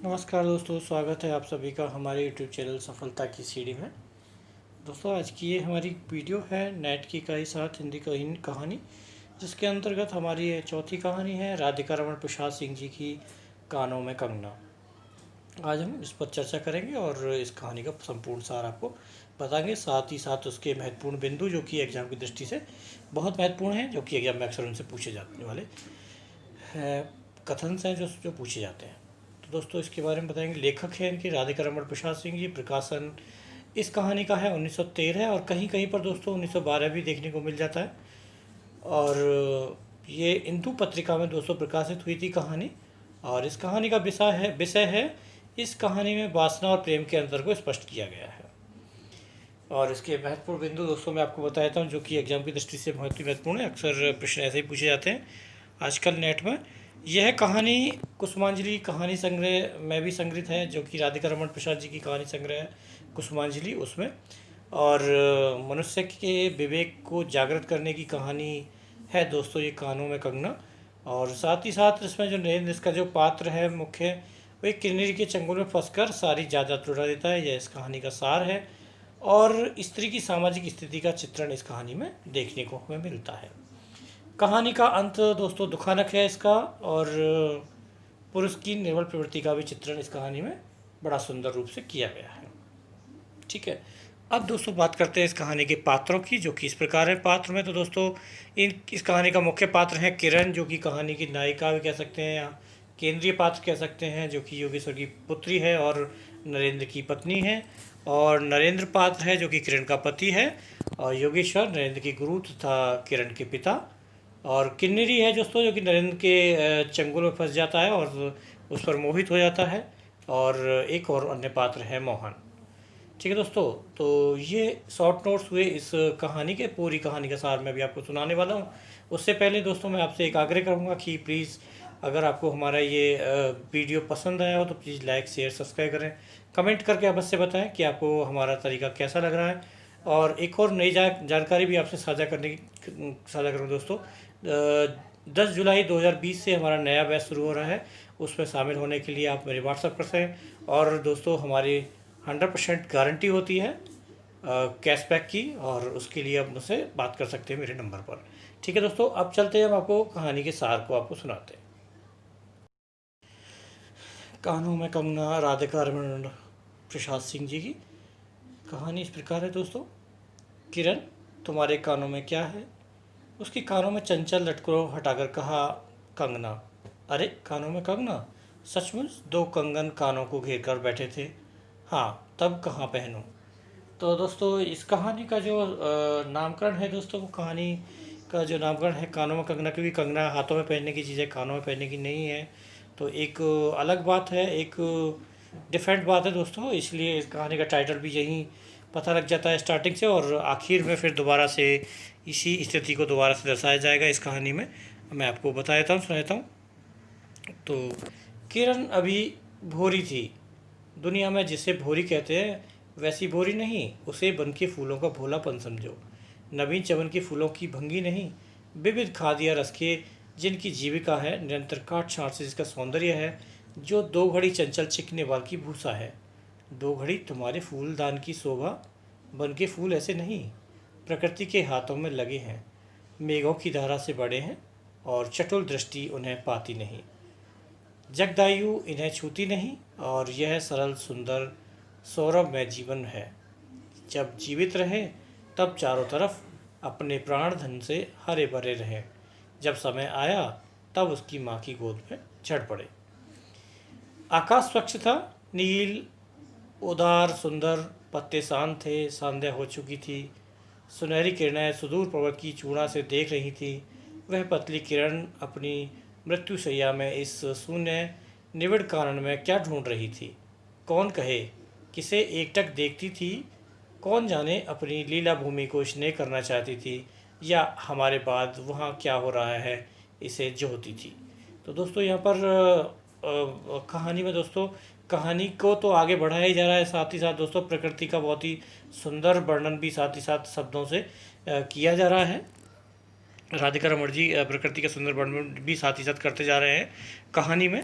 नमस्कार दोस्तों, स्वागत है आप सभी का हमारे यूट्यूब चैनल सफलता की सीढ़ी में। दोस्तों, आज की ये हमारी वीडियो है नेट की कई साथ हिंदी कहानी, जिसके अंतर्गत हमारी ये चौथी कहानी है राधिका रमण प्रसाद सिंह जी की कानों में कंगना। आज हम इस पर चर्चा करेंगे और इस कहानी का संपूर्ण सार आपको बताएंगे, साथ ही साथ उसके महत्वपूर्ण बिंदु जो कि एग्जाम की दृष्टि से बहुत महत्वपूर्ण हैं, जो कि एग्जाम में अक्सर उनसे पूछे जाने वाले कथन हैं जो जो पूछे जाते हैं। तो दोस्तों, इसके बारे में बताएंगे। लेखक है इनकी राधिका रमण प्रसाद सिंह जी। प्रकाशन इस कहानी का है 1913 और कहीं कहीं पर दोस्तों 1912 भी देखने को मिल जाता है। और ये इंदु पत्रिका में दोस्तों प्रकाशित हुई थी कहानी। और इस कहानी का विषय है इस कहानी में वासना और प्रेम के अंतर को स्पष्ट किया गया है। और इसके महत्वपूर्ण बिंदु दोस्तों मैं आपको बता देता हूँ, जो कि एग्जाम की दृष्टि से बहुत ही महत्वपूर्ण है। अक्सर प्रश्न ऐसे ही पूछे जाते हैं आजकल नेट में। यह कहानी कुसुमांजलि कहानी संग्रह में भी संग्रहित है, जो कि राधिका रमण प्रसाद जी की कहानी संग्रह है कुसुमांजलि उसमें। और मनुष्य के विवेक को जागृत करने की कहानी है दोस्तों ये कानों में कंगना। और साथ ही साथ इसमें जो नरेंद्र इसका जो पात्र है मुख्य, वो एक किन्नरी के चंगुल में फंसकर सारी जायदाद लुटा देता है। यह इस कहानी का सार है। और स्त्री की सामाजिक स्थिति का चित्रण इस कहानी में देखने को हमें मिलता है। कहानी का अंत दोस्तों दुखानक है इसका। और पुरुष की निर्बल प्रवृत्ति का भी चित्रण इस कहानी में बड़ा सुंदर रूप से किया गया है। ठीक है, अब दोस्तों बात करते हैं इस कहानी के पात्रों की, जो कि इस प्रकार है। पात्र में तो दोस्तों इस कहानी का मुख्य पात्र है किरण, जो कि कहानी की नायिका भी कह सकते हैं या केंद्रीय पात्र कह सकते हैं, जो कि योगेश्वर की पुत्री है और नरेंद्र की पत्नी है। और नरेंद्र पात्र है जो कि किरण का पति है, और योगेश्वर नरेंद्र के गुरु तथा किरण के पिता। और किन्नरी है दोस्तों, जो कि नरेंद्र के चंगुल में फंस जाता है और उस पर मोहित हो जाता है। और एक और अन्य पात्र है मोहन। ठीक है दोस्तों, तो ये शॉर्ट नोट्स हुए इस कहानी के। पूरी कहानी का सार मैं भी आपको सुनाने वाला हूँ। उससे पहले दोस्तों मैं आपसे एक आग्रह करूँगा कि प्लीज़ अगर आपको हमारा ये वीडियो पसंद आया हो तो प्लीज़ लाइक शेयर सब्सक्राइब करें। कमेंट करके अवश्य बताएं कि आपको हमारा तरीका कैसा लग रहा है। और एक और नई जानकारी भी आपसे साझा करूँ दोस्तों। 10 जुलाई 2020 से हमारा नया बैच शुरू हो रहा है। उसमें शामिल होने के लिए आप मेरे व्हाट्सएप पर से। और दोस्तों हमारी 100% गारंटी होती है कैशबैक की, और उसके लिए आप मुझसे बात कर सकते हैं मेरे नंबर पर। ठीक है दोस्तों, अब चलते हैं, हम आपको कहानी के सार को आपको सुनाते हैं। कानों में कंगना राधिका रमण प्रसाद सिंह जी की कहानी इस प्रकार है दोस्तों। किरण, तुम्हारे कानों में क्या है? उसके कानों में चंचल लटकों हटाकर कहा कंगना। अरे कानों में कंगना? सचमुच 2 कंगन कानों को घेर कर बैठे थे। हाँ, तब कहाँ पहनूं? तो दोस्तों इस कहानी का जो नामकरण है दोस्तों, वो कहानी का जो नामकरण है कानों में कंगना, क्योंकि कंगना हाथों में पहनने की चीज़ है, कानों में पहनने की नहीं है। तो एक अलग बात है, एक डिफरेंट बात है दोस्तों। इसलिए इस कहानी का टाइटल भी यहीं पता लग जाता है स्टार्टिंग से, और आखिर में फिर दोबारा से इसी स्थिति को दोबारा से दर्शाया जाएगा इस कहानी में। मैं आपको बता देता हूँ, सुनाता हूँ। तो किरण अभी भोरी थी। दुनिया में जिसे भोरी कहते हैं वैसी भोरी नहीं, उसे बन के फूलों का भोलापन समझो। नवीन चमन के फूलों की भंगी नहीं, विविध खादिया रस के जिनकी जीविका है, निरंतर काट छाट से जिसका सौंदर्य है, जो 2 घड़ी चंचल चिकने वाल की भूसा है। 2 घड़ी तुम्हारे फूलदान की शोभा, बन के फूल ऐसे नहीं, प्रकृति के हाथों में लगे हैं, मेघों की धारा से बड़े हैं, और चटुल दृष्टि उन्हें पाती नहीं, जगदायु इन्हें छूती नहीं, और यह सरल सुंदर सौरभ में जीवन है। जब जीवित रहे तब चारों तरफ अपने प्राण धन से हरे भरे रहे। जब समय आया तब उसकी माँ की गोद में चढ़ पड़े। आकाश स्वच्छ था, नील उदार सुंदर, पत्ते शांत थे, संध्या हो चुकी थी। सुनहरी किरणें सुदूर पर्वत की चूड़ा से देख रही थी। वह पतली किरण अपनी मृत्युशैया में इस शून्य निविड़ कानन में क्या ढूंढ रही थी? कौन कहे किसे एकटक देखती थी? कौन जाने अपनी लीला भूमि को स्नेह करना चाहती थी, या हमारे बाद वहाँ क्या हो रहा है इसे जोहती थी। तो दोस्तों यहाँ पर कहानी में दोस्तों कहानी को तो आगे बढ़ाया ही जा रहा है, साथ ही साथ दोस्तों प्रकृति का बहुत ही सुंदर वर्णन भी साथ ही साथ शब्दों से किया जा रहा है। राधिका रमण जी प्रकृति का सुंदर वर्णन भी साथ ही साथ करते जा रहे हैं कहानी में।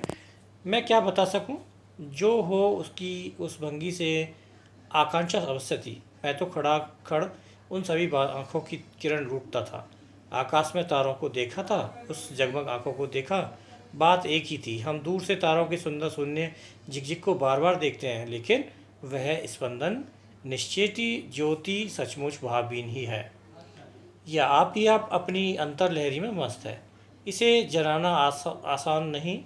मैं क्या बता सकूं, जो हो उसकी उस भंगी से आकांक्षा अवश्य थी। मैं तो खड़ा खड़ उन सभी आंखों की किरण रूठता था। आकाश में तारों को देखा था, उस जगमग आंखों को देखा। बात एक ही थी, हम दूर से तारों के सुंदर शून्य झिकझिक को बार बार देखते हैं, लेकिन वह स्पंदन निश्चेती ज्योति सचमुच भावहीन ही है। या आप अपनी अंतर लहरी में मस्त है। इसे जनाना आसान नहीं,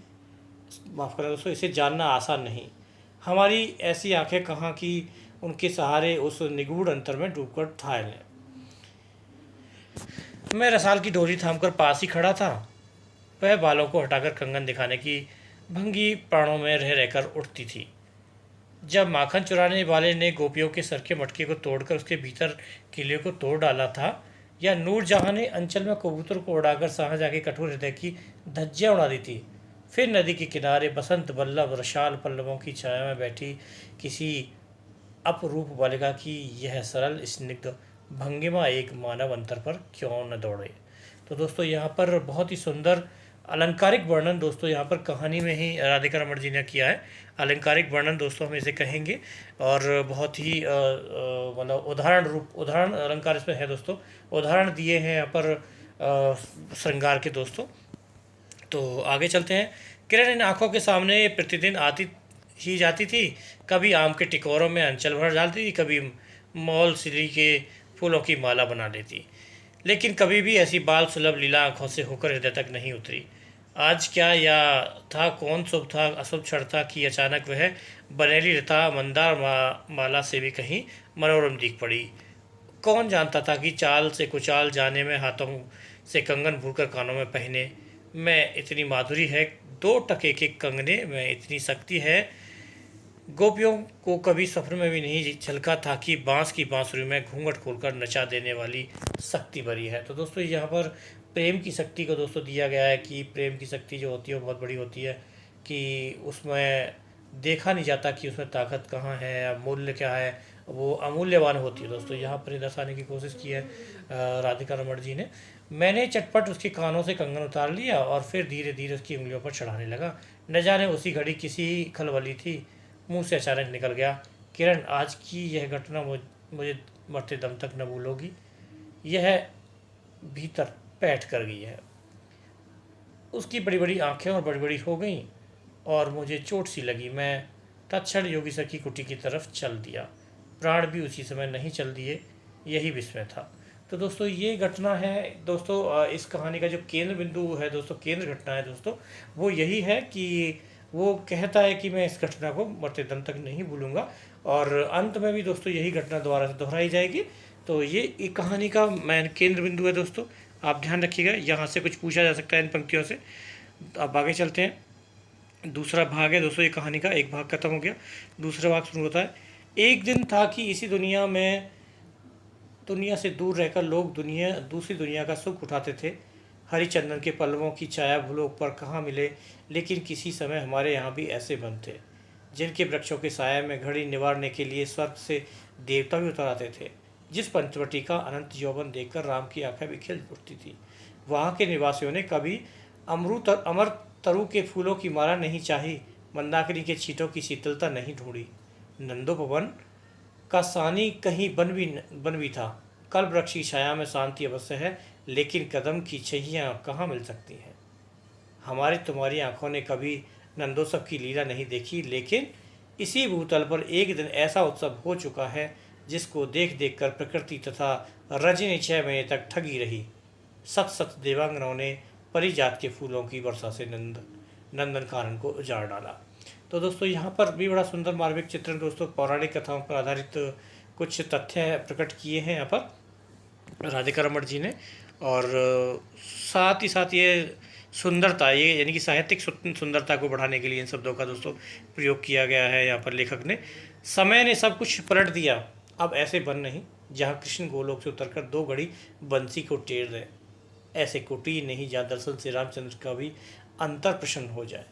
माफ़ करें दोस्तों, इसे जानना आसान नहीं। हमारी ऐसी आंखें कहाँ की उनके सहारे उस निगूढ़ अंतर में डूबकर घायल हैं। मैं रसाल की डोरी थामकर पास ही खड़ा था। वह बालों को हटाकर कंगन दिखाने की भंगी प्राणों में रह रहकर उठती थी। जब माखन चुराने वाले ने गोपियों के सर के मटके को तोड़कर उसके भीतर किले को तोड़ डाला था, या नूरजहां ने अंचल में कबूतर को उड़ाकर शाहजहां के कठोर हृदय की धज्जियां उड़ा दी थी। फिर नदी के किनारे बसंत बल्लभ रशाल पल्लवों की छाया में बैठी किसी अपरूप बालिका की यह सरल स्निग्ध भंगिमा एक मानव अंतर पर क्यों न दौड़े। तो दोस्तों यहाँ पर बहुत ही सुंदर अलंकारिक वर्णन दोस्तों यहाँ पर कहानी में ही राधिका रमण जी ने किया है। अलंकारिक वर्णन दोस्तों हम इसे कहेंगे, और बहुत ही मतलब उदाहरण अलंकार इसमें है दोस्तों। उदाहरण दिए हैं यहाँ पर श्रृंगार के दोस्तों। तो आगे चलते हैं। किरण इन आंखों के सामने प्रतिदिन आती ही जाती थी। कभी आम के टिकोरों में अंचल भर डालती थी, कभी मौल सिरी के फूलों की माला बना लेती, लेकिन कभी भी ऐसी बाल सुलभ लीला आंखों से होकर हृदय तक नहीं उतरी। आज क्या या था, कौन शुभ था अशुभ क्षण था कि अचानक वह बनेली लता मंदार माला से भी कहीं मनोरम दिख पड़ी। कौन जानता था कि चाल से कुचाल जाने में, हाथों से कंगन भूलकर कानों में पहने में इतनी माधुरी है, 2 टके के कंगने में इतनी शक्ति है। गोपियों को कभी सफर में भी नहीं झलका था कि बांस की बांसुरी में घूंघट खोलकर नचा देने वाली शक्ति भरी है। तो दोस्तों यहाँ पर प्रेम की शक्ति को दोस्तों दिया गया है कि प्रेम की शक्ति जो होती है वो बहुत बड़ी होती है, कि उसमें देखा नहीं जाता कि उसमें ताकत कहाँ है या मूल्य क्या है, वो अमूल्यवान होती है दोस्तों। यहाँ पर दर्शाने की कोशिश की है राधिका रमण जी ने। मैंने चटपट उसके कानों से कंगन उतार लिया और फिर धीरे धीरे उसकी उंगलियों पर चढ़ाने लगा। न जाने उसी घड़ी किसी खलबली थी, मुंह से अचानक निकल गया, किरण आज की यह घटना मुझे मरते दम तक न भूलोगी। यह भीतर बैठ कर गई है। उसकी बड़ी बड़ी आंखें और बड़ी बड़ी हो गईं और मुझे चोट सी लगी। मैं तत्क्षण योगी सर की कुटी की तरफ चल दिया। प्राण भी उसी समय नहीं चल दिए। यही विस्मय था। तो दोस्तों ये घटना है दोस्तों, इस कहानी का जो केंद्र बिंदु है दोस्तों, केंद्र घटना है दोस्तों, वो यही है कि वो कहता है कि मैं इस घटना को मरते दम तक नहीं भूलूंगा, और अंत में भी दोस्तों यही घटना दोबारा से दोहराई जाएगी। तो ये एक कहानी का मैं केंद्र बिंदु है दोस्तों, आप ध्यान रखिएगा। यहाँ से कुछ पूछा जा सकता है इन पंक्तियों से। अब आगे चलते हैं। दूसरा भाग है दोस्तों ये कहानी का, एक भाग खत्म हो गया, दूसरा भाग शुरू होता है। एक दिन था कि इसी दुनिया से दूर रहकर लोग दूसरी दुनिया का सुख उठाते थे। हरिचंदन के पल्लवों की छाया भूलोक पर कहाँ मिले, लेकिन किसी समय हमारे यहाँ भी ऐसे वन थे जिनके वृक्षों के साया में घड़ी निवारने के लिए स्वर्ग से देवता भी उतर आते थे। जिस पंचवटी का अनंत यौवन देखकर राम की आंखें भी खिल उठती थी। वहाँ के निवासियों ने कभी अमर तरु के फूलों की माला नहीं चाही, मंदाकिनी के छींटों की शीतलता नहीं ढूंढी। नंदोपवन का सानी कहीं बन भी था। कल वृक्ष की छाया में शांति अवश्य है, लेकिन कदम की छैयाँ कहाँ मिल सकती हैं। हमारी तुम्हारी आंखों ने कभी नंदोत्सव की लीला नहीं देखी, लेकिन इसी भूतल पर एक दिन ऐसा उत्सव हो चुका है जिसको देख देख कर प्रकृति तथा रजनी 6 महीने तक ठगी रही। सत सत देवांगनाओं ने परिजात के फूलों की वर्षा से नंदन कानन को उजाड़ डाला। तो दोस्तों यहाँ पर भी बड़ा सुंदर मार्मिक चित्रण दोस्तों, पौराणिक कथाओं पर आधारित कुछ तथ्य प्रकट किए हैं यहाँ पर राधिका रमण जी ने। और साथ ही साथ ये सुंदरता, ये यानी कि साहित्यिक सुंदरता को बढ़ाने के लिए इन शब्दों का दोस्तों प्रयोग किया गया है यहाँ पर लेखक ने। समय ने सब कुछ पलट दिया, अब ऐसे बन नहीं जहाँ कृष्ण गोलोक से उतरकर 2 घड़ी बंसी को टेर दे। ऐसे कुटी नहीं जहाँ दर्शन से रामचंद्र का भी अंतर प्रसन्न हो जाए।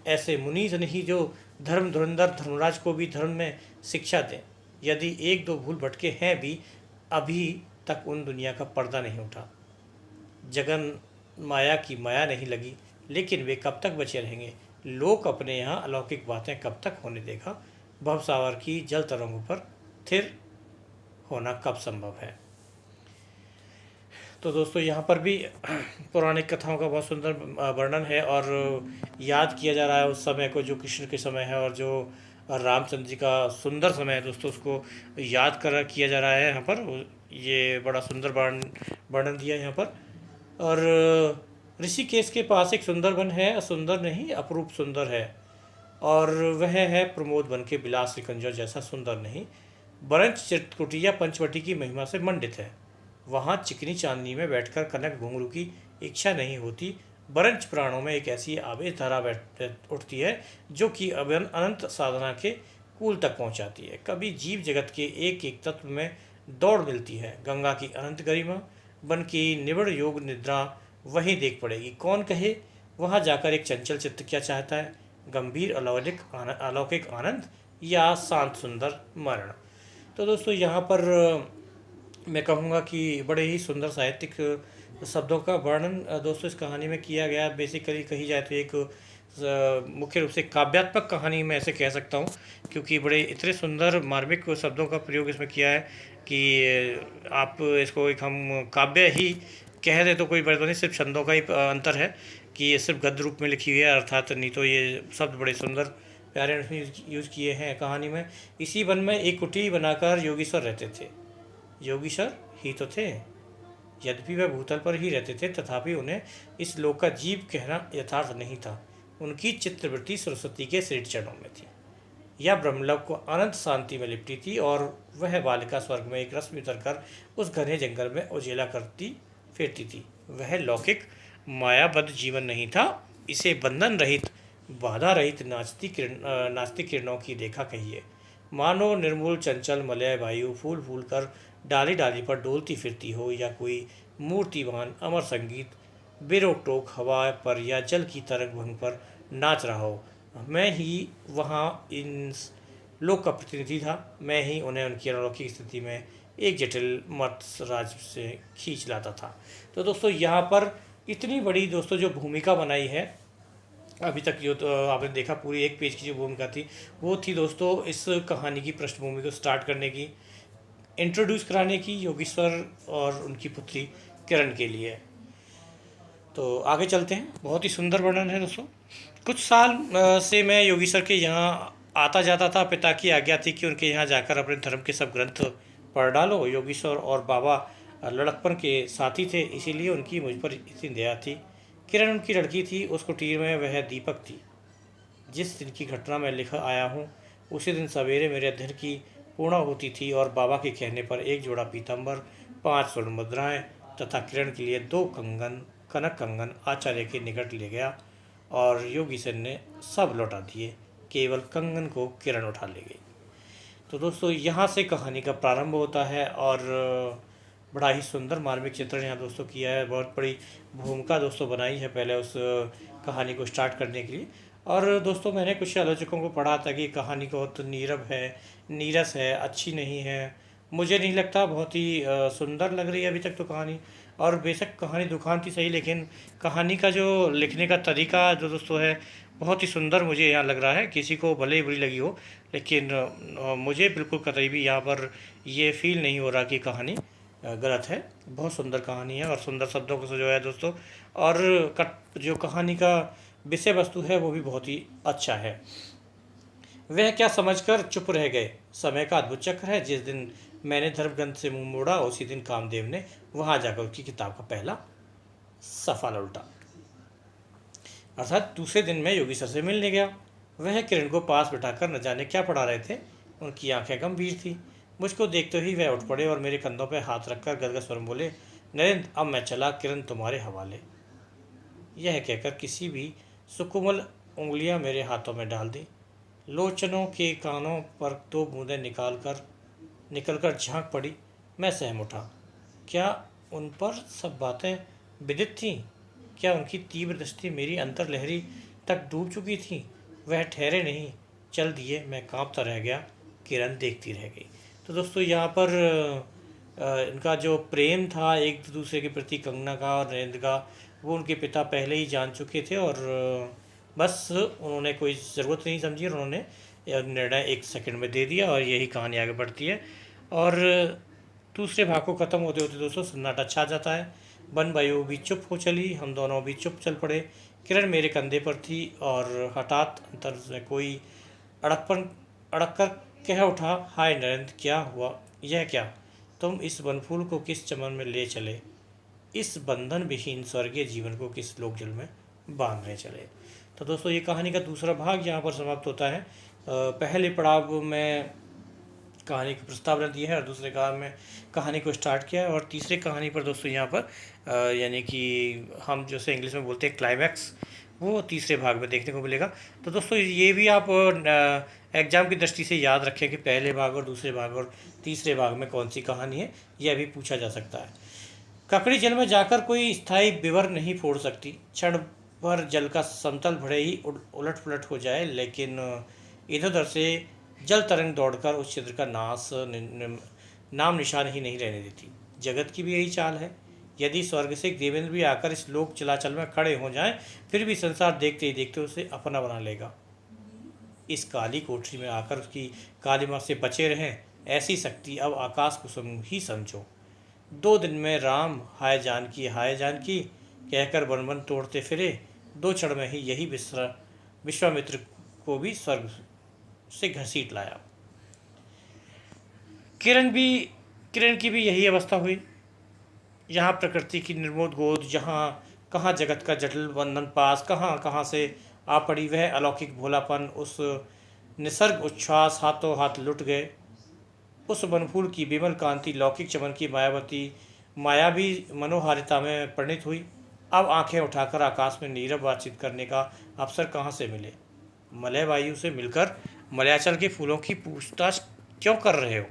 ऐसे मुनीज नहीं जो धर्म धुरंधर धर्मराज को भी धर्म में शिक्षा दें। यदि 1-2 भूल भटके हैं भी, अभी तक उन दुनिया का पर्दा नहीं उठा। जगन माया की माया नहीं लगी, लेकिन वे कब तक बचे रहेंगे। लोक अपने यहाँ अलौकिक बातें कब तक होने देगा, भवसावर की जल तरंगों पर स्थिर होना कब संभव है। तो दोस्तों यहाँ पर भी पौराणिक कथाओं का बहुत सुंदर वर्णन है और याद किया जा रहा है उस समय को जो कृष्ण के समय है और जो रामचंद्र जी का सुंदर समय है दोस्तों, उसको याद कर किया जा रहा है यहाँ पर। ये बड़ा सुंदर वर्णन दिया है यहाँ पर। और ऋषिकेश के पास एक सुंदर वन है, सुंदर नहीं अपरूप सुंदर है, और वह है प्रमोद वन के विलास सिकंजर जैसा सुंदर नहीं, बरंच चित्रकुटिया पंचवटी की महिमा से मंडित है। वहाँ चिकनी चांदनी में बैठकर कनक घुंघरू की इच्छा नहीं होती, बरंच प्राणों में एक ऐसी आवेश धारा बैठ उठती है जो कि अनंत साधना के कूल तक पहुँचाती है। कभी जीव जगत के एक एक तत्व में दौड़ मिलती है। गंगा की अनंत गरिमा बन की निबड़ योग निद्रा वहीं देख पड़ेगी। कौन कहे वहाँ जाकर एक चंचल चित्त क्या चाहता है, गंभीर अलौकिक आनंद या शांत सुंदर मरण। तो दोस्तों यहाँ पर मैं कहूँगा कि बड़े ही सुंदर साहित्यिक शब्दों का वर्णन दोस्तों इस कहानी में किया गया। बेसिकली कही जाए तो एक मुख्य रूप से काव्यात्मक कहानी मैं ऐसे कह सकता हूँ, क्योंकि बड़े इतने सुंदर मार्मिक शब्दों का प्रयोग इसमें किया है कि आप इसको एक हम काव्य ही कह दे तो कोई बात नहीं, सिर्फ छंदों का ही अंतर है कि ये सिर्फ गद्य रूप में लिखी हुई है, अर्थात नहीं तो ये शब्द बड़े सुंदर प्यारे यूज़ किए हैं कहानी में। इसी वन में एक कुटी बनाकर योगीश्वर रहते थे। योगीश्वर ही तो थे, यद्यपि वह भूतल पर ही रहते थे, तथापि उन्हें इस लोक का जीव कहना यथार्थ नहीं था। उनकी चित्रवृत्ति सरस्वती के श्री चरणों में थी, या ब्रह्मलोक को अनंत शांति में लिपटी थी, और वह बालिका स्वर्ग में एक रस्म उतरकर उस घने जंगल में उजेला करती फिरती थी। वह लौकिक मायाबद्ध जीवन नहीं था, इसे बंधन रहित बाधा रहित नाचती किरणों की रेखा कहिए। मानो निर्मूल चंचल मलय वायु फूल फूल कर डाली डाली पर डोलती फिरती हो, या कोई मूर्तिवान अमर संगीत बेरोक टोक हवा पर या जल की तरंग भंग पर नाच रहा हो। मैं ही वहाँ इन लोक का प्रतिनिधि था, मैं ही उन्हें उनकी अलौकिक स्थिति में एक जटिल मत राज से खींच लाता था। तो दोस्तों यहाँ पर इतनी बड़ी दोस्तों जो भूमिका बनाई है अभी तक, जो तो आपने देखा पूरी एक पेज की जो भूमिका थी वो थी दोस्तों इस कहानी की पृष्ठभूमि को स्टार्ट करने की, इंट्रोड्यूस कराने की योगेश्वर और उनकी पुत्री किरण के लिए। तो आगे चलते हैं। बहुत ही सुंदर वर्णन है दोस्तों। कुछ साल से मैं योगेश्वर के यहाँ आता जाता था। पिता की आज्ञा थी कि उनके यहाँ जाकर अपने धर्म के सब ग्रंथ पढ़ डालो। योगेश्वर और बाबा लड़कपन के साथी थे, इसीलिए उनकी मुझ पर इतनी दया थी। किरण उनकी लड़की थी, उस कुटीर में वह दीपक थी। जिस दिन की घटना मैं लिख आया हूँ उसी दिन सवेरे मेरे अध्ययन की पूर्ण होती थी, और बाबा के कहने पर एक जोड़ा पीताम्बर, 5 स्वर्ण मुद्राएं तथा किरण के लिए 2 कनक कंगन आचार्य के निकट ले गया, और योगी सिंह ने सब लौटा दिए, केवल कंगन को किरण उठा ले गई। तो दोस्तों यहाँ से कहानी का प्रारंभ होता है, और बड़ा ही सुंदर मार्मिक चित्रण यहाँ दोस्तों किया है। बहुत बड़ी भूमिका दोस्तों बनाई है पहले उस कहानी को स्टार्ट करने के लिए। और दोस्तों मैंने कुछ आलोचकों को पढ़ा था कि कहानी बहुत नीरव है, नीरस है, अच्छी नहीं है। मुझे नहीं लगता, बहुत ही सुंदर लग रही है अभी तक तो कहानी। और बेशक कहानी दुखांत ही सही, लेकिन कहानी का जो लिखने का तरीका जो दोस्तों है बहुत ही सुंदर मुझे यहाँ लग रहा है। किसी को भले ही बुरी लगी हो, लेकिन मुझे बिल्कुल कतई भी यहाँ पर ये फील नहीं हो रहा कि कहानी गलत है। बहुत सुंदर कहानी है और सुंदर शब्दों को सजाया है दोस्तों। और जो कहानी का विषय वस्तु है वो भी बहुत ही अच्छा है। वह क्या समझकर चुप रह गए। समय का अद्भुत चक्र है। जिस दिन मैंने धर्म ग्रंथ से मुंह मोड़ा उसी दिन कामदेव ने वहां जाकर उसकी किताब का पहला सफा उल्टा। अर्थात दूसरे दिन मैं योगी सर से मिलने गया। वह किरण को पास बिठाकर न जाने क्या पढ़ा रहे थे। उनकी आंखें गंभीर थी। मुझको देखते ही वह उठ पड़े और मेरे कंधों पर हाथ रखकर गदगद स्वर में बोले, नरेंद्र अब मैं चला, किरण तुम्हारे हवाले। यह कहकर किसी भी सुकोमल उंगलियां मेरे हाथों में डाल दी। लोचनों के कानों पर 2 बूंदें निकलकर झांक पड़ी। मैं सहम उठा। क्या उन पर सब बातें विदित थीं? क्या उनकी तीव्र दृष्टि मेरी अंतर्लहरी तक डूब चुकी थी? वह ठहरे नहीं, चल दिए। मैं कांपता रह गया, किरण देखती रह गई। तो दोस्तों यहाँ पर इनका जो प्रेम था एक दूसरे के प्रति, कंगना का और नरेंद्र का, वो उनके पिता पहले ही जान चुके थे, और बस उन्होंने कोई ज़रूरत नहीं समझी और उन्होंने यह निर्णय 1 सेकंड में दे दिया और यही कहानी आगे बढ़ती है। और दूसरे भाग को ख़त्म होते होते दोस्तों सन्नाटा छा जाता है। बनवायु भी चुप हो चली, हम दोनों भी चुप चल पड़े। किरण मेरे कंधे पर थी और हठात अंतर में कोई अड़कपन अड़क कर कह उठा, हाय नरेंद्र, क्या हुआ? यह क्या? तुम इस बनफूल को किस चमन में ले चले? इस बंधन विहीन स्वर्गीय जीवन को किस लोक जल में बांधने चले? तो दोस्तों ये कहानी का दूसरा भाग यहाँ पर समाप्त होता है। पहले पड़ाव में कहानी को प्रस्तावना दी है और दूसरे काल में कहानी को स्टार्ट किया है, और तीसरे कहानी पर दोस्तों यहाँ पर यानी कि हम जैसे इंग्लिश में बोलते हैं क्लाइमैक्स, वो तीसरे भाग में देखने को मिलेगा। तो दोस्तों ये भी आप एग्जाम की दृष्टि से याद रखें कि पहले भाग और दूसरे भाग और तीसरे भाग में कौन सी कहानी है, यह भी पूछा जा सकता है। ककड़ी जल में जाकर कोई स्थायी विवर नहीं फोड़ सकती। क्षण भर जल का समतल भले ही उलट पुलट हो जाए, लेकिन इधर उधर से जल तरंग दौड़कर उस छिद्र का नाम निशान ही नहीं रहने देती। जगत की भी यही चाल है। यदि स्वर्ग से देवेंद्र भी आकर इस लोक चलाचल में खड़े हो जाएं, फिर भी संसार देखते ही देखते उसे अपना बना लेगा। इस काली कोठरी में आकर उसकी कालिमा से बचे रहें, ऐसी शक्ति अब आकाश कुसुम ही समझो। 2 दिन में राम हाय जानकी कहकर वन वन तोड़ते फिरे। 2 क्षण में ही यही विश्वामित्र को भी स्वर्ग से घसीट लाया। किरण की भी यही अवस्था हुई। यहाँ प्रकृति की निर्मोद गोद, जहाँ कहाँ जगत का जटिल बंधन पास, कहाँ कहाँ से आ पड़ी वह अलौकिक भोलापन, उस निसर्ग उच्छ्वास हाथों हाथ लुट गए। उस बनफूल की विमल कांति लौकिक चमन की मायावी मनोहारिता में परिणित हुई। अब आंखें उठाकर आकाश में नीरव बातचीत करने का अवसर कहाँ से मिले? मलय वायु से मिलकर मलयाचल के फूलों की पूछताछ क्यों कर रहे हो?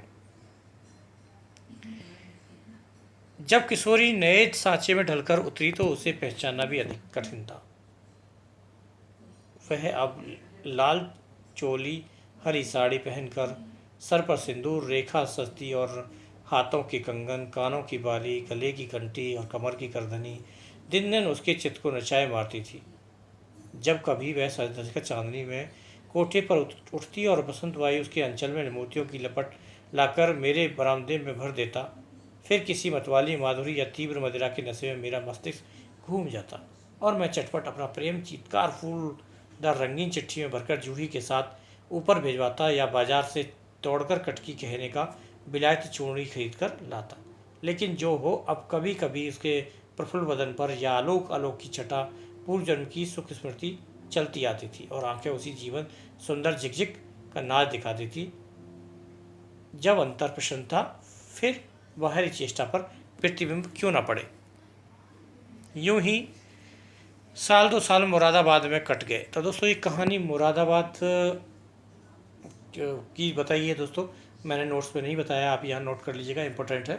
जब किशोरी नए सांचे में ढलकर उतरी तो उसे पहचानना भी अधिक कठिन था। वह अब लाल चोली, हरी साड़ी पहनकर, सर पर सिंदूर रेखा सजती और हाथों के कंगन, कानों की बाली, गले की घंटी और कमर की करधनी दिन दिन उसके चित्त को नचाए मारती थी। जब कभी वह सज धज कर चांदनी में कोठे पर उठती और बसंत वायु उसके अंचल में मोतियों की लपट लाकर मेरे बरामदे में भर देता, फिर किसी मतवाली माधुरी या तीव्र मदिरा के नशे में मेरा मस्तिष्क घूम जाता और मैं चटपट अपना प्रेम चीतकार फूलदार रंगीन चिट्ठी में भरकर जूही के साथ ऊपर भिजवाता या बाजार से तोड़कर कटकी कहने का विलायती चूड़ी खरीद कर लाता। लेकिन जो हो, अब कभी कभी उसके प्रफुल्ल बदन पर या आलोक आलोक की छटा पूर्व जन्म की सुख स्मृति चलती आती थी और आंखें उसी जीवन सुंदर झिकझिक का नाच दिखाती थी। जब अंतर प्रसन्न था, फिर बाहरी चेष्टा पर प्रतिबिंब क्यों न पड़े। यूं ही 1-2 साल मुरादाबाद में कट गए। तो दोस्तों ये कहानी मुरादाबाद की बताई है दोस्तों, मैंने नोट्स पे नहीं बताया, आप यहाँ नोट कर लीजिएगा, इम्पोर्टेंट है।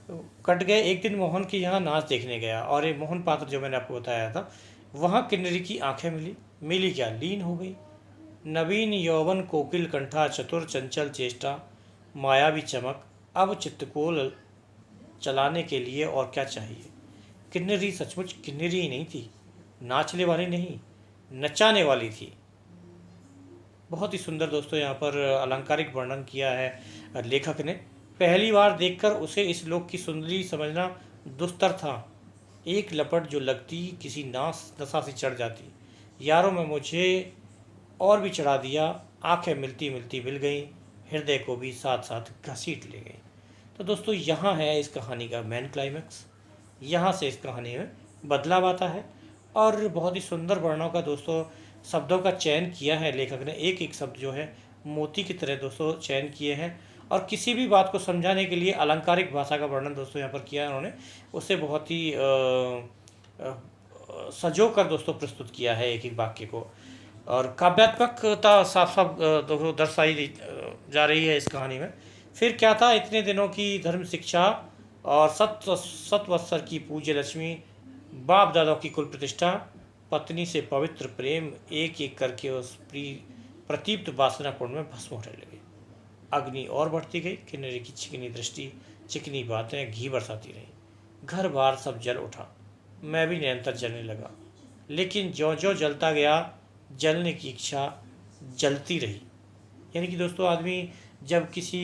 तो कट गए। एक दिन मोहन के यहाँ नाच देखने गया और ये मोहन पात्र जो मैंने आपको बताया था, वहाँ किन्नरी की आंखें मिली क्या, लीन हो गई। नवीन यौवन कोकिल कंठा, चतुर चंचल चेष्टा, मायावी चमक, अब चित्त को चलाने के लिए और क्या चाहिए। किन्नरी सचमुच किन्नरी ही नहीं थी, नाचने वाली नहीं, नचाने वाली थी। बहुत ही सुंदर दोस्तों यहाँ पर अलंकारिक वर्णन किया है लेखक ने। पहली बार देखकर उसे इस लोक की सुंदरी समझना दुस्तर था। एक लपट जो लगती किसी नशा से चढ़ जाती। यारों में मुझे और भी चढ़ा दिया। आंखें मिलती मिलती मिल गईं, हृदय को भी साथ साथ घसीट ले गई। तो दोस्तों यहाँ है इस कहानी का मेन क्लाइमैक्स। यहाँ से इस कहानी में बदलाव आता है और बहुत ही सुंदर वर्णों का दोस्तों शब्दों का चयन किया है लेखक ने। एक एक शब्द जो है मोती की तरह दोस्तों चयन किए हैं और किसी भी बात को समझाने के लिए अलंकारिक भाषा का वर्णन दोस्तों यहाँ पर किया है उन्होंने। उसे बहुत ही सजो कर दोस्तों प्रस्तुत किया है एक एक वाक्य को, और काव्यात्मकता साफ साफ दोस्तों दर्शाई जा रही है इस कहानी में। फिर क्या था, इतने दिनों की धर्म शिक्षा और सतवत्सर की पूज्य लक्ष्मी, बाप दादाओं की कुल प्रतिष्ठा, पत्नी से पवित्र प्रेम एक एक करके उस प्रतीप्त वासना कुंड में भस्म होने लगे। अग्नि और बढ़ती गई। किन्नरी की चिकनी दृष्टि, चिकनी बातें घी बरसाती रही। घर बार सब जल उठा, मैं भी निरंतर जलने लगा। लेकिन ज्यों ज्यों जलता गया जलने की इच्छा जलती रही। यानी कि दोस्तों आदमी जब किसी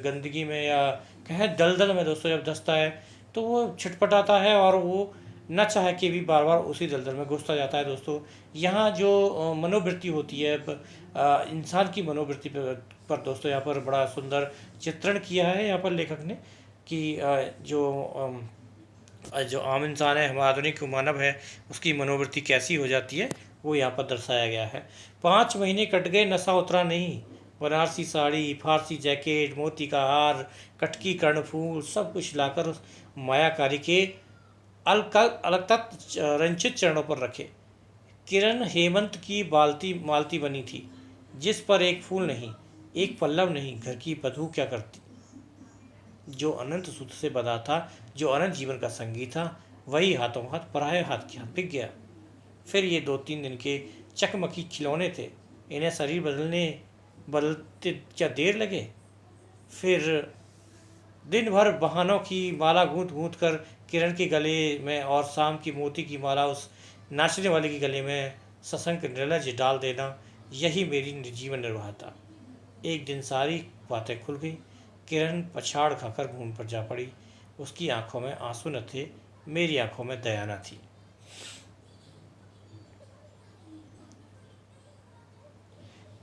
गंदगी में या कहें दलदल में दोस्तों जब धंसता है तो वो छटपटाता है और वो न चाह के भी बार बार उसी दलदल में घुसता जाता है दोस्तों। यहाँ जो मनोवृत्ति होती है इंसान की मनोवृत्ति पर दोस्तों यहाँ पर बड़ा सुंदर चित्रण किया है यहाँ पर लेखक ने कि जो आम इंसान है, हम आधुनिक मानव है, उसकी मनोवृत्ति कैसी हो जाती है वो यहाँ पर दर्शाया गया है। 5 महीने कट गए, नशा उतरा नहीं। बनारसी साड़ी, फारसी जैकेट, मोती का हार, कटकी कर्णफूल सब कुछ लाकर उस मायाकारी के अलग रंचित चरणों पर रखे। किरण हेमंत की बालती मालती बनी थी, जिस पर एक फूल नहीं, एक पल्लव नहीं। घर की बधू क्या करती? जो अनंत सूत्र से बंधा था, जो अनंत जीवन का संगी था, वही हाथों हाथ पराये हाथ के हाथ बिक गया। फिर ये 2-3 दिन के चकमकी खिलौने थे, इन्हें शरीर बदलते क्या देर लगे? फिर दिन भर बहानों की माला गूंथ गूंथ कर किरण के गले में और शाम की मोती की माला उस नाचने वाले के गले में सशंक निर्लज डाल देना, यही मेरी जीवन निर्वाह था। एक दिन सारी बातें खुल गई। किरण पछाड़ खाकर भूमि पर जा पड़ी। उसकी आंखों में आंसू न थे, मेरी आंखों में दया न थी।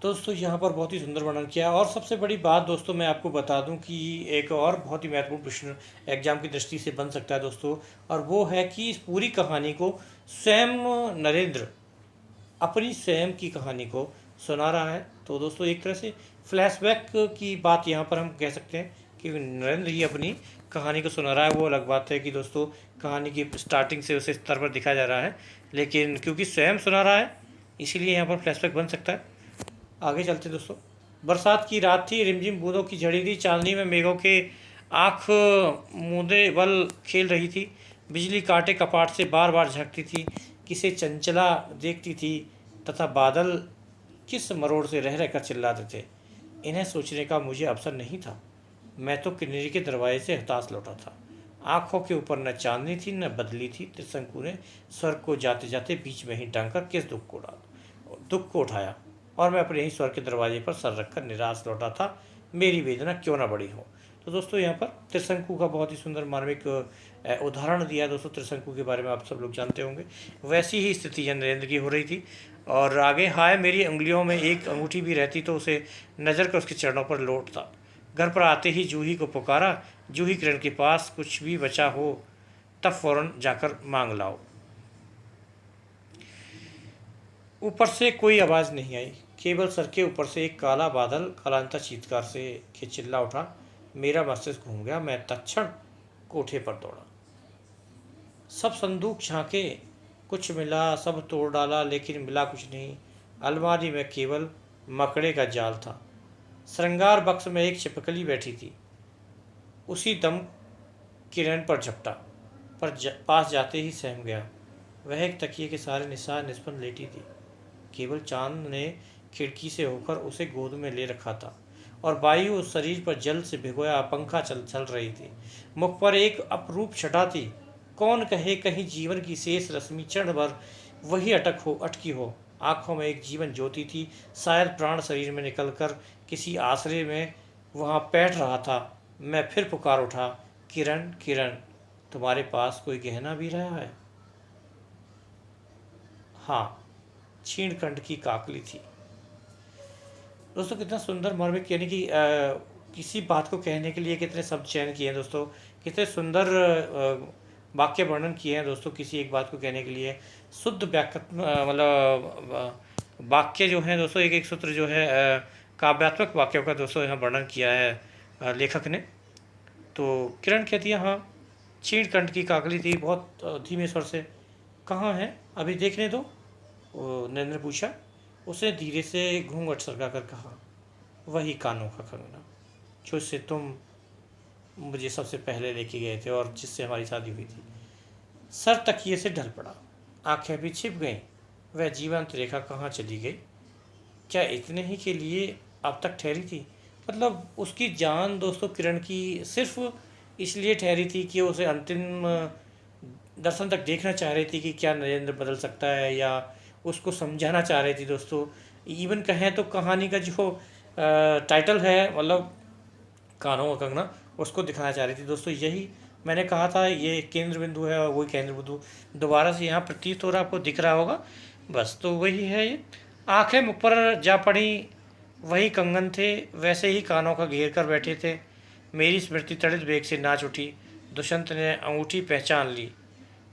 दोस्तों यहाँ पर बहुत ही सुंदर वर्णन किया। और सबसे बड़ी बात दोस्तों मैं आपको बता दूं कि एक और बहुत ही महत्वपूर्ण प्रश्न एग्जाम की दृष्टि से बन सकता है दोस्तों, और वो है कि इस पूरी कहानी को स्वयं नरेंद्र अपनी स्वयं की कहानी को सुना रहा है। तो दोस्तों एक तरह से फ्लैशबैक की बात यहाँ पर हम कह सकते हैं कि नरेंद्र ही अपनी कहानी को सुना रहा है। वो अलग बात है कि दोस्तों कहानी की स्टार्टिंग से उसे स्तर पर दिखाया जा रहा है, लेकिन क्योंकि स्वयं सुना रहा है इसीलिए यहाँ पर फ्लैशबैक बन सकता है। आगे चलते दोस्तों। बरसात की रात थी, रिमझिम बूंदों की झड़ी थी, चांदनी में मेघों के आँख मूंदे बल खेल रही थी। बिजली कांटे कपाट से बार बार झंकती थी, किसे चंचला देखती थी तथा बादल किस मरोड़ से रह रहकर चिल्लाते थे। इन्हें सोचने का मुझे अवसर नहीं था। मैं तो किन्नरी के दरवाजे से हताश लौटा था। आंखों के ऊपर न चांदनी थी न बदली थी। त्रिशंकु ने स्वर को जाते जाते बीच में ही टांगकर किस दुख को उठाया, और मैं अपने ही स्वर के दरवाजे पर सर रखकर निराश लौटा था। मेरी वेदना क्यों ना बड़ी हो। तो दोस्तों यहाँ पर त्रिशंकु का बहुत ही सुंदर मार्मिक उदाहरण दिया है दोस्तों। त्रिशंकु के बारे में आप सब लोग जानते होंगे। वैसी ही स्थिति नरेंद्र की हो रही थी। और आगे, हाय मेरी उंगलियों में एक अंगूठी भी रहती तो उसे नज़र कर उसके चरणों पर लौटता। घर पर आते ही जूही को पुकारा, जूही किरण के पास कुछ भी बचा हो तब फौरन जाकर मांग लाओ। ऊपर से कोई आवाज़ नहीं आई, केवल सर के ऊपर से एक काला बादल कालांतर चीत्कार से चिल्ला उठा। मेरा मस्तिष्क घूम गया। मैं तत्क्षण कोठे पर दौड़ा। सब संदूक झांके, कुछ मिला, सब तोड़ डाला, लेकिन मिला कुछ नहीं। अलमारी में केवल मकड़े का जाल था। श्रृंगार बक्स में एक छिपकली बैठी थी। उसी दम किरण पर झपटा, पर पास जाते ही सहम गया। वह एक तकिए के सहारे निस्सार निष्पन्न लेटी थी। केवल चांद ने खिड़की से होकर उसे गोद में ले रखा था, और वायु उस शरीर पर जल से भिगोया पंखा चल रही थी। मुख पर एक अपरूप छटा थी। कौन कहे कहीं जीवन की शेष रश्मि क्षण भर वही अटकी हो। आंखों में एक जीवन ज्योति थी। शायद प्राण शरीर में निकलकर किसी आश्रय में वहाँ बैठ रहा था। मैं फिर पुकार उठा, किरण किरण, तुम्हारे पास कोई गहना भी रहा है? हाँ, छीण कंठ की काकली थी। दोस्तों कितना सुंदर मार्मिक, यानी कि किसी बात को कहने के लिए कितने शब्द चयन किए हैं दोस्तों, कितने सुंदर वाक्य वर्णन किए हैं दोस्तों। किसी एक बात को कहने के लिए शुद्ध मतलब वाक्य जो है दोस्तों, एक एक सूत्र जो है काव्यात्मक वाक्यों का दोस्तों यहाँ वर्णन किया है लेखक ने। तो किरण कहती है, हाँ छीण कंठ की काकली थी, बहुत धीमे स्वर से। कहाँ है, अभी देखने दो, नरेंद्र पूछा। उसने धीरे से घूंघट सरका कर कहा, वही कानों का कंगना जिससे तुम मुझे सबसे पहले लेके गए थे और जिससे हमारी शादी हुई थी। सर तकिए से ढल पड़ा, आंखें भी छिप गईं। वह जीवंत रेखा कहाँ चली गई? क्या इतने ही के लिए अब तक ठहरी थी? मतलब उसकी जान दोस्तों किरण की सिर्फ इसलिए ठहरी थी कि उसे अंतिम दर्शन तक देखना चाह रही थी कि क्या नरेंद्र बदल सकता है या उसको समझाना चाह रही थी दोस्तों। इवन कहें तो कहानी का जो टाइटल है, मतलब कानों का कंगना, उसको दिखाना चाह रही थी दोस्तों। यही मैंने कहा था, ये केंद्र बिंदु है और वही केंद्र बिंदु दोबारा से यहाँ प्रतीत हो रहा, आपको दिख रहा होगा। बस तो वही है ये। आंखें मुख पर जा पड़ी, वही कंगन थे, वैसे ही कानों का घेर कर बैठे थे। मेरी स्मृति तड़ित वेग से नाच उठी। दुष्यंत ने अंगूठी पहचान ली।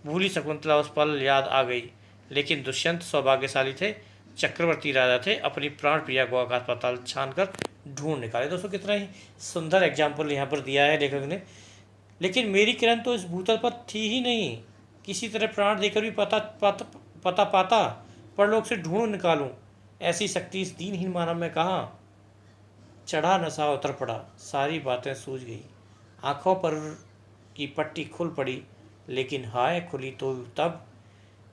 भूली शकुंतला उस पल याद आ गई। लेकिन दुष्यंत सौभाग्यशाली थे, चक्रवर्ती राजा थे, अपनी प्राण प्रिया को आकाश पाताल छान कर ढूंढ निकाले। दोस्तों कितना ही सुंदर एग्जाम्पल यहाँ पर दिया है लेखक ने। लेकिन मेरी किरण तो इस भूतल पर थी ही नहीं, किसी तरह प्राण देकर भी पता पाता परलोक से ढूंढ निकालूं, ऐसी शक्ति इस दीनहीन मानव में कहाँ। चढ़ा नशा उतर पड़ा, सारी बातें सूझ गई, आंखों पर की पट्टी खुल पड़ी। लेकिन हाय खुली तो तब,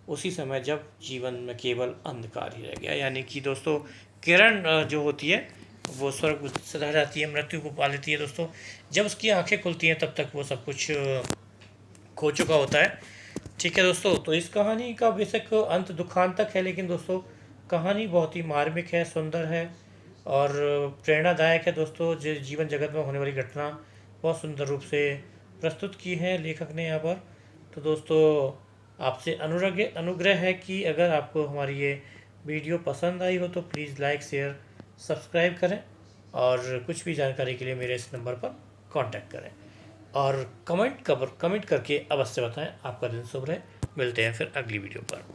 उसी समय जब जीवन में केवल अंधकार ही रह गया। यानी कि दोस्तों किरण जो होती है वो स्वर्ग से रह जाती है, मृत्यु को पा लेती है दोस्तों। जब उसकी आंखें खुलती हैं तब तक वो सब कुछ खो चुका होता है। ठीक है दोस्तों, तो इस कहानी का बेशक अंत दुखांतक है, लेकिन दोस्तों कहानी बहुत ही मार्मिक है, सुंदर है और प्रेरणादायक है दोस्तों। जो जीवन जगत में होने वाली घटना बहुत सुंदर रूप से प्रस्तुत की है लेखक ने यहाँ पर। तो दोस्तों आपसे अनुग्रह है कि अगर आपको हमारी ये वीडियो पसंद आई हो तो प्लीज़ लाइक शेयर सब्सक्राइब करें, और कुछ भी जानकारी के लिए मेरे इस नंबर पर कांटेक्ट करें, और कमेंट करके अवश्य बताएं। आपका दिन शुभ रहे। मिलते हैं फिर अगली वीडियो पर।